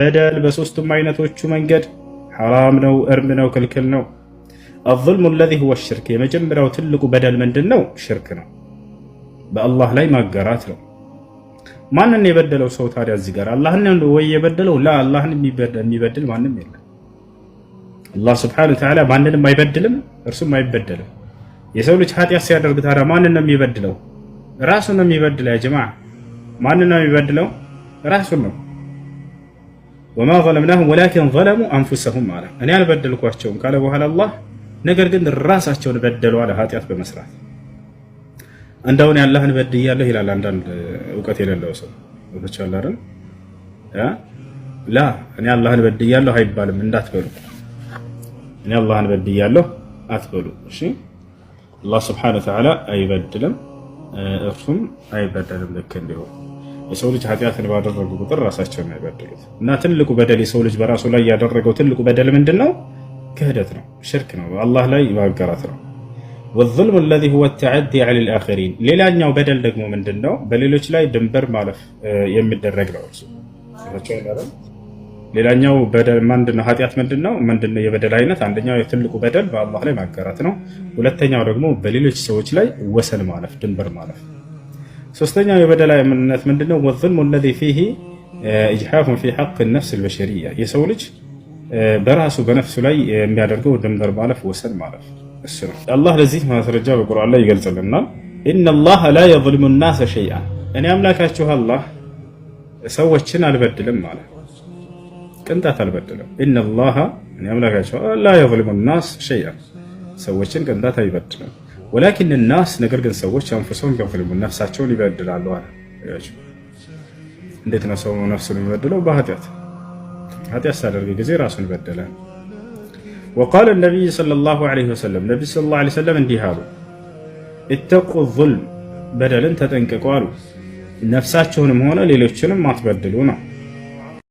በደል በሶስቱም አይነቶቹ መንገድ ሐራም ነው፣ እርም ነው፣ ክልክል ነው። الظلم الذي هو الشرك የመጀመሪያው ትልቁ በደል ምንድነው? ሽርክ ነው፣ በአላህ ላይ ማጋራት ነው። ማንን የበደለው ሰው ታዲያ እዚህ ጋር አላህን ነው ወይ የበደለው? ላ አላህን የሚበድል ማንም የለም። አላህ Subhanahu Wa Ta'ala ማንንም አይበድልም፣ እርሱም አይበደልም። የሰው ልጅ ኃጢአት ሲያደርግ ታዲያ ማንን ነው የሚበድለው? ራሱን ነው የሚበድለው። ያ ጀማዓ ማንን ነው የሚበድለው? ራሱን ነው። ወማ ظلمناهم ولكن ظلموا انفسهم አለ። እኔ አልበደልኳቸውም ካለ በኋላ አላህ ነገር ግን ራሳቸውን በደሉ አለ ኃጢአት በመስራት። እንደውን ያላህን በድያለሁ ይላል አንዳንድ እውቀት የሌለው ሰው ወጥቻለሁ አይደል? ላ እኔ አላህን በድያለሁ አይባልም፣ እንዳትበሉ። እኔ አላህን በድያለሁ አትበሉ። እሺ አላህ Subhanahu Wa Ta'ala አይበድልም፣ እርሱም አይበደልም። ልክ እንዲሁ የሰው ልጅ ኃጢአትን ባደረጉ ቁጥር ራሳቸውን ነው የሚበድሉት። እና ትልቁ በደል የሰው ልጅ በራሱ ላይ ያደረገው ትልቁ በደል ምንድነው? ክህደት ነው፣ ሽርክ ነው፣ አላህ ላይ ማጋራት ነው። والظلم الذي هو التعدي على الآخرين ሌላኛው በደል ደግሞ ምንድነው? በሌሎች ላይ ድንበር ማለፍ የሚደረግ ነው። እርሱ ሌላኛው በደል ምንድነው? ኃጢአት ምንድነው? የበደል አይነት አንደኛው የትልቁ በደል በአላህ ላይ ማጋራት ነው። ሁለተኛው ደግሞ በሌሎች ሰዎች ላይ ወሰን ማለፍ፣ ድንበር ማለፍ። ሶስተኛው የበደል አይነት ምንድነው? والظلم الذي فيه إجحاف في حق النفس البشرية የሰው ልጅ በራሱ በነፍሱ ላይ የሚያደርገው ድንበር ማለፍ፣ ወሰን ማለፍ እሱ ነው። አላህ ለዚህ ማስረጃ በቁርአን ላይ ይገልጽልናል። إن الله لا يظلم الناس شيئا እኔ አምላካችሁ አላህ ሰዎችን አልበድልም ማለት ቅንጣት አልበድልም። إن الله እኔ አምላካችሁ لا يظلم الناس شيئا ሰዎችን ቅንጣት አይበድልም። ولكن الناس ነገር ግን ሰዎች አንፈሰውን يظلمون ነፍሳቸውን ይበድላሉ አለ። እንዴት ነው ሰው ነፍሱን የሚበድለው? በኃጢአት ሲያደርግ ጊዜ ራሱን በደለ። وقال النبي صلى الله عليه وسلم ነብዩ ሰለላሁ ዐለይሂ ወሰለም እንዲህ አሉ፣ اتقوا الظلم በደልን ተጠንቀቁ አሉ። ነፍሳቸውንም ሆነ ሌሎችንም አትበድሉ ነው።